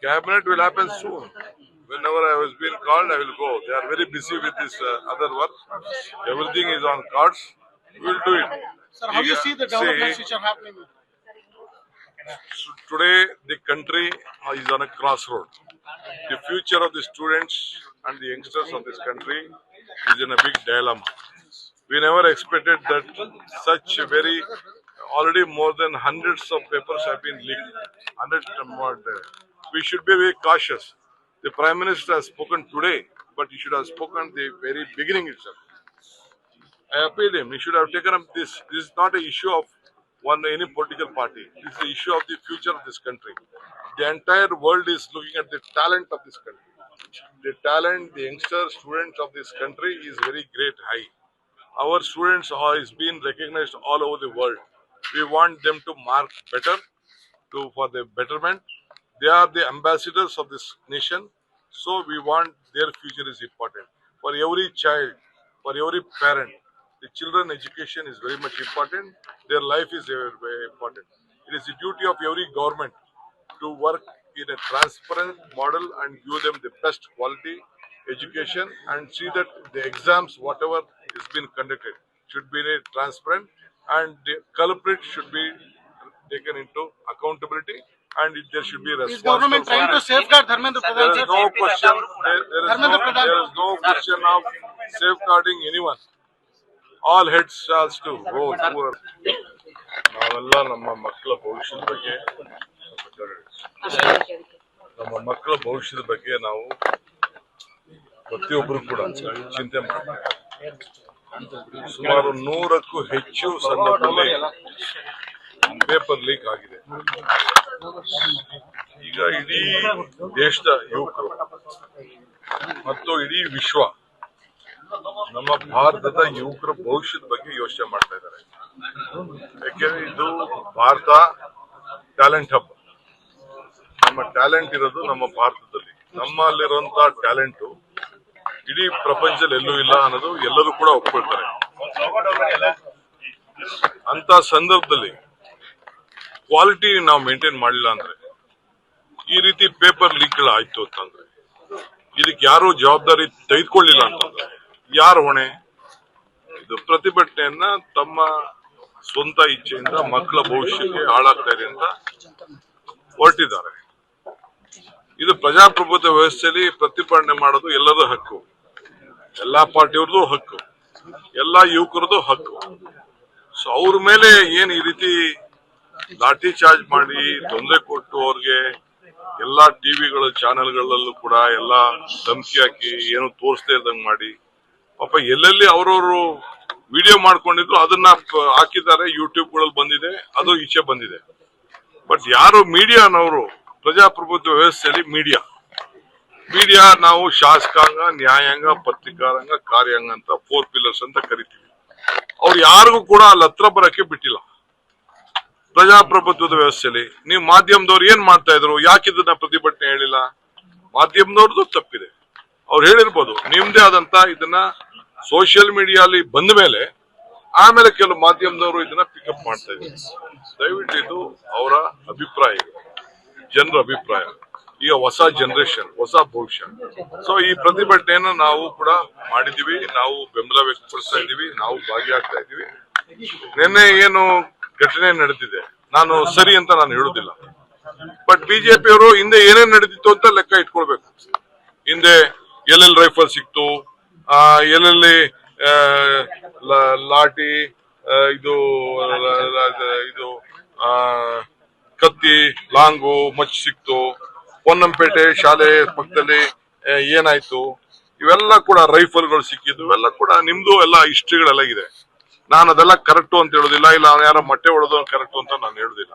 Cabinet will happen soon. Whenever I was being called, I will go. They are very busy with this other work. Everything is on cards. We will do it. Sir, how do you see the developments which are happening? Today, the country is on a crossroad. The future of the students and the youngsters of this country is in a big dilemma. We never expected that such a very already more than hundreds of papers have been leaked. Hundreds and more there. We should be very cautious. The Prime Minister has spoken today, but he should have spoken the very beginning itself. I appeal him. He should have taken up this. This is not an issue of any political party. This is the issue of the future of this country. The entire world is looking at the talent of this country. The talent, the youngsters, students of this country is very great high. Our students is being recognized all over the world. We want them to mark better for the betterment. They are the ambassadors of this nation. So we want their future is important. For every child, for every parent, the children education is very much important. Their life is very, very important. It is the duty of every government to work in a transparent model and give them the best quality education and see that the exams, whatever is being conducted, should be transparent and the culprit should be taken into accountability and there should be responsible. Is government trying to safeguard Dharmendra Pradhan? There is no question. There is no question of safeguarding anyone. All heads shall to go. ನಾವೆಲ್ಲ ನಮ್ಮ ಮಕ್ಕಳ ಭವಿಷ್ಯದ ಬಗ್ಗೆ ನಾವು ಪ್ರತಿಯೊಬ್ಬರು ಕೂಡ ಚಿಂತೆ ಮಾಡ್ತೀವಿ. ಸುಮಾರು 100ಕ್ಕೂ ಹೆಚ್ಚು ಸಂದರ್ಭದಲ್ಲಿ ಪೇಪರ್ ಲೀಕ್ ಆಗಿದೆ. ಈಗ ಇಡೀ ದೇಶದ ಯುವಕರು ಮತ್ತು ಇಡೀ ವಿಶ್ವ ನಮ್ಮ ಭಾರತದ ಯುವಕರ ಭವಿಷ್ಯದ ಬಗ್ಗೆ ಯೋಚನೆ ಮಾಡ್ತಾ ಇದ್ದಾರೆ. ಯಾಕೆಂದ್ರೆ ಇದು ಭಾರತ ಟ್ಯಾಲೆಂಟ್ ಹಬ್. ನಮ್ಮ ಟ್ಯಾಲೆಂಟ್ ಇರೋದು ನಮ್ಮ ಭಾರತದಲ್ಲಿ. ನಮ್ಮಲ್ಲಿರುವಂತಹ ಟ್ಯಾಲೆಂಟ್ ಇಡೀ ಪ್ರಪಂಚದಲ್ಲಿ ಎಲ್ಲೂ ಇಲ್ಲ ಅನ್ನೋದು ಎಲ್ಲರೂ ಕೂಡ ಒಪ್ಕೊಳ್ತಾರೆ. ಅಂತ ಸಂದರ್ಭದಲ್ಲಿ ಕ್ವಾಲಿಟಿ ನಾವು ಮೇಂಟೈನ್ ಮಾಡಲಿಲ್ಲ ಅಂದ್ರೆ, ಈ ರೀತಿ ಪೇಪರ್ ಲೀಕ್ಗಳು ಆಯ್ತು ಅಂತಂದ್ರೆ, ಇದಕ್ಕೆ ಯಾರು ಜವಾಬ್ದಾರಿ ತೆಗೆದುಕೊಳ್ಳಿಲ್ಲ ಅಂತಂದ್ರೆ ಯಾರು ಹೊಣೆ? ಇದು ಪ್ರತಿಭಟನೆಯನ್ನ ತಮ್ಮ ಸ್ವಂತ ಇಚ್ಛೆಯಿಂದ ಮಕ್ಕಳ ಭವಿಷ್ಯಕ್ಕೆ ಹಾಳಾಗ್ತಾ ಇದೆ ಅಂತ ಹೊರಟಿದ್ದಾರೆ. ಇದು ಪ್ರಜಾಪ್ರಭುತ್ವ ವ್ಯವಸ್ಥೆಯಲ್ಲಿ ಪ್ರತಿಭಟನೆ ಮಾಡೋದು ಎಲ್ಲರ ಹಕ್ಕು, ಎಲ್ಲಾ ಪಾರ್ಟಿಯವ್ರದ್ದು ಹಕ್ಕು, ಎಲ್ಲಾ ಯುವಕರದ್ದು ಹಕ್ಕು. ಸೊ ಅವ್ರ ಮೇಲೆ ಏನ್ ಈ ರೀತಿ ಲಾಠಿ ಚಾರ್ಜ್ ಮಾಡಿ ತೊಂದರೆ ಕೊಟ್ಟು ಅವ್ರಿಗೆ ಎಲ್ಲಾ ಟಿವಿಗಳ ಚಾನೆಲ್ಗಳಲ್ಲೂ ಕೂಡ ಎಲ್ಲಾ ಧಮಕಿ ಹಾಕಿ ಏನು ತೋರಿಸದೇ ಇದ್ದಂಗೆ ಮಾಡಿ, ಪಾಪ ಎಲ್ಲೆಲ್ಲಿ ಅವ್ರವ್ರು ವಿಡಿಯೋ ಮಾಡ್ಕೊಂಡಿದ್ರು ಅದನ್ನ ಹಾಕಿದ್ದಾರೆ. ಯೂಟ್ಯೂಬ್ಗಳಲ್ಲಿ ಬಂದಿದೆ, ಅದು ಈಚೆ ಬಂದಿದೆ. ಬಟ್ ಯಾರು ಮೀಡಿಯಾನವರು, ಪ್ರಜಾಪ್ರಭುತ್ವ ವ್ಯವಸ್ಥೆಯಲ್ಲಿ ಮೀಡಿಯಾ ನಾವು ಶಾಸಕಾಂಗ, ನ್ಯಾಯಾಂಗ, ಪತ್ರಿಕಾರಂಗ, ಕಾರ್ಯಾಂಗ ಅಂತ 4 ಪಿಲ್ಲರ್ಸ್ ಅಂತ ಕರಿತೀವಿ. ಅವ್ರು ಯಾರಿಗೂ ಕೂಡ ಅಲ್ಲಿ ಹತ್ರ ಬರಕ್ಕೆ ಬಿಟ್ಟಿಲ್ಲ. ಪ್ರಜಾಪ್ರಭುತ್ವದ ವ್ಯವಸ್ಥೆಯಲ್ಲಿ ನೀವು ಮಾಧ್ಯಮದವ್ರು ಏನ್ ಮಾಡ್ತಾ ಇದ್ರು? ಯಾಕಿದನ್ನ ಪ್ರತಿಭಟನೆ ಹೇಳಿಲ್ಲ? ಮಾಧ್ಯಮದವ್ರದ್ದು ತಪ್ಪಿದೆ. ಅವ್ರು ಹೇಳಿರ್ಬೋದು. ನಿಮ್ದೇ ಆದಂತ ಇದನ್ನ ಸೋಷಿಯಲ್ ಮೀಡಿಯಾಲಿ ಬಂದ ಮೇಲೆ ಆಮೇಲೆ ಕೆಲವು ಮಾಧ್ಯಮದವರು ಇದನ್ನ ಪಿಕಪ್ ಮಾಡ್ತಾ ಇದ್ದಾರೆ. ದಯವಿಟ್ಟು ಇದು ಅವರ ಅಭಿಪ್ರಾಯ, ಜನರ ಅಭಿಪ್ರಾಯ. ಈಗ ಹೊಸ ಜನರೇಷನ್, ಹೊಸ ಭವಿಷ್ಯ. ಸೊ ಈ ಪ್ರತಿಭಟನೆಯನ್ನು ನಾವು ಕೂಡ ಮಾಡಿದೀವಿ, ನಾವು ಬೆಂಬಲ ವ್ಯಕ್ತಪಡಿಸ್ತಾ ಇದೀವಿ, ನಾವು ಭಾಗಿಯಾಗ್ತಾ ಇದೀವಿ. ನಿನ್ನೆ ಏನು ಘಟನೆ ನಡೆದಿದೆ, ನಾನು ಸರಿ ಅಂತ ನಾನು ಹೇಳುದಿಲ್ಲ. ಬಟ್ ಬಿಜೆಪಿಯವರು ಹಿಂದೆ ಏನೇನ್ ನಡೆದಿತ್ತು ಅಂತ ಲೆಕ್ಕ ಇಟ್ಕೊಳ್ಬೇಕು. ಹಿಂದೆ ಎಲ್ಲೆಲ್ಲಿ ರೈಫಲ್ ಸಿಕ್ತು, ಎಲ್ಲೆಲ್ಲಿ ಲಾಠಿ, ಇದು ಕತ್ತಿ, ಲಾಂಗು, ಮಚ್ಚು ಸಿಕ್ತು, ಪೊನ್ನಂಪೇಟೆ ಶಾಲೆ ಪಕ್ಕದಲ್ಲಿ ಏನಾಯ್ತು, ಇವೆಲ್ಲ ಕೂಡ ರೈಫಲ್ಗಳು ಸಿಕ್ಕಿದ್ದು, ಇವೆಲ್ಲ ಕೂಡ ನಿಮ್ದು ಎಲ್ಲ ಹಿಸ್ಟ್ರಿಗಳೆಲ್ಲ ಇದೆ. ನಾನು ಅದೆಲ್ಲ ಕರೆಕ್ಟು ಅಂತ ಹೇಳುದಿಲ್ಲ. ಇಲ್ಲ ಯಾರೋ ಮೊಟ್ಟೆ ಹೊಡೆದು ಕರೆಕ್ಟು ಅಂತ ನಾನು ಹೇಳುದಿಲ್ಲ.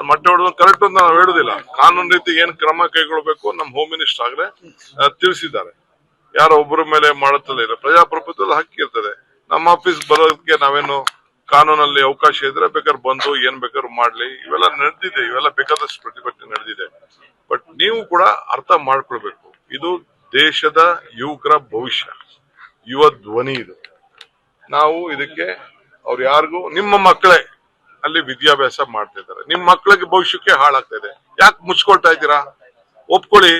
ಮೊಟ್ಟೆ ಹೊಡೆದು ಕರೆಕ್ಟು ಅಂತ ನಾವು ಹೇಳುದಿಲ್ಲ. ಕಾನೂನು ರೀತಿ ಏನ್ ಕ್ರಮ ಕೈಗೊಳ್ಬೇಕು ನಮ್ಮ ಹೋಮ್ ಮಿನಿಸ್ಟರ್ ಆಗ್ಲೇ ತಿಳಿಸಿದ್ದಾರೆ. ಯಾರೋ ಒಬ್ಬರ ಮೇಲೆ ಮಾಡುತ್ತಲೇ ಇಲ್ಲ. ಪ್ರಜಾಪ್ರಭುತ್ವದ ಹಕ್ಕಿರ್ತದೆ. ನಮ್ಮ ಆಫೀಸ್ ಬರೋದಕ್ಕೆ ನಾವೇನು ಕಾನೂನಲ್ಲಿ ಅವಕಾಶ ಇದ್ರೆ ಬೇಕಾದ್ರೆ ಬಂದು ಏನ್ ಬೇಕಾದ್ರು ಮಾಡ್ಲಿ. ಇವೆಲ್ಲ ನಡೆದಿದೆ, ಇವೆಲ್ಲ ಬೇಕಾದಷ್ಟು ಪ್ರತಿಭಟನೆ ನಡೆದಿದೆ. ಬಟ್ ನೀವು ಕೂಡ ಅರ್ಥ ಮಾಡ್ಕೊಳ್ಬೇಕು, ಇದು ದೇಶದ ಯುವಕರ ಭವಿಷ್ಯ, ಯುವ ಧ್ವನಿ ಇದು. ನಾವು ಇದಕ್ಕೆ ಅವ್ರು ಯಾರಿಗೂ, ನಿಮ್ಮ ಮಕ್ಕಳೇ ಅಲ್ಲಿ ವಿದ್ಯಾಭ್ಯಾಸ ಮಾಡ್ತಾ ಇದ್ದಾರೆ, ನಿಮ್ಮ ಮಕ್ಕಳಿಗೆ ಭವಿಷ್ಯಕ್ಕೆ ಹಾಳಾಗ್ತಾ ಇದೆ. ಯಾಕೆ ಮುಚ್ಕೊಳ್ತಾ ಇದ್ದೀರಾ? ಒಪ್ಕೊಳ್ಳಿ.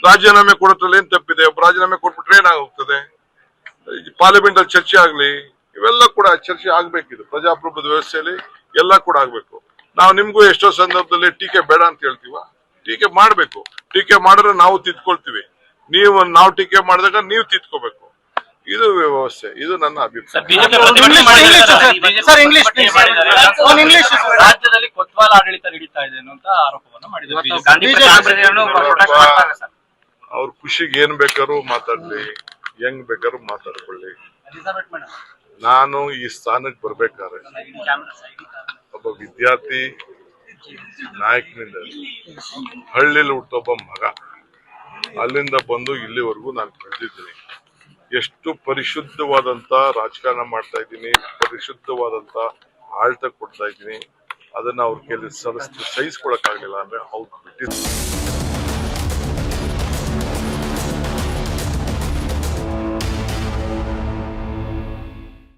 ರಾಜೀನಾಮೆ ಕೊಡೋದ್ರಲ್ಲಿ ಏನ್ ತಪ್ಪಿದೆ? ಒಬ್ಬ ರಾಜೀನಾಮೆ ಕೊಟ್ಬಿಟ್ರೆ ಏನಾಗೋಗ್ತದೆ? ಪಾರ್ಲಿಮೆಂಟ್ ಅಲ್ಲಿ ಚರ್ಚೆ ಆಗ್ಲಿ, ಇವೆಲ್ಲ ಕೂಡ ಚರ್ಚೆ ಆಗ್ಬೇಕಿದೆ. ಪ್ರಜಾಪ್ರಭುತ್ವ ವ್ಯವಸ್ಥೆಯಲ್ಲಿ ಎಲ್ಲ ಕೂಡ ಆಗ್ಬೇಕು. ನಾವು ನಿಮ್ಗೂ ಎಷ್ಟೋ ಸಂದರ್ಭದಲ್ಲಿ ಟೀಕೆ ಬೇಡ ಅಂತ ಹೇಳ್ತೀವ. ಟೀಕೆ ಮಾಡ್ಬೇಕು. ಟೀಕೆ ಮಾಡಿದ್ರೆ ನಾವು ತಿದ್ಕೊಳ್ತೀವಿ. ನಾವು ಟೀಕೆ ಮಾಡಿದಾಗ ನೀವು ತಿದ್ಕೋಬೇಕು. ಇದು ವ್ಯವಸ್ಥೆ. ಇದು ನನ್ನ ಅಭಿಪ್ರಾಯ. Sir, English, please. On English, sir. ರಾಜ್ಯದಲ್ಲಿ ಕೊತ್ವಾಲ್ ಆಡಳಿತ ನಡೀತಾ ಇದೆ ಅನ್ನುವಂತ ಆರೋಪವನ್ನು ಮಾಡಿದ್ದಾರೆ. ಗಾಂಧಿ ಪ್ರತಿಮೆಯನ್ನು protest ಮಾಡ್ತಾರೆ ಸರ್. ಅವ್ರ ಖುಷಿಗೆ ಏನ್ ಬೇಕಾದ್ರೂ ಮಾತಾಡ್ಲಿ, ಹೆಂಗ್ ಬೇಕಾದ್ರೂ ಮಾತಾಡ್ಕೊಳ್ಳಿ. ನಾನು ಈ ಸ್ಥಾನಕ್ಕೆ ಬರ್ಬೇಕಾದ್ರೆ ಒಬ್ಬ ವಿದ್ಯಾರ್ಥಿ ನಾಯಕನಿಂದ ಹಳ್ಳಿಲಿ ಹುಟ್ಟೊಬ್ಬ ಮಗ, ಅಲ್ಲಿಂದ ಬಂದು ಇಲ್ಲಿವರೆಗೂ ನಾನು ಬೆಳೆದಿದ್ದೀನಿ. ಎಷ್ಟು ಪರಿಶುದ್ಧವಾದಂತ ರಾಜಕಾರಣ ಮಾಡ್ತಾ ಇದ್ದೀನಿ, ಪರಿಶುದ್ಧವಾದಂತ ಆಳ್ತ ಕೊಡ್ತಾ ಇದ್ದೀನಿ. ಅದನ್ನ ಅವ್ರ ಕೈಲಿ ಸಹಿಸ್ಕೊಳಕ್ ಆಗ್ಲಿಲ್ಲ ಅಂದ್ರೆ ಅವ್ರು ಬಿಟ್ಟಿದ್ರು.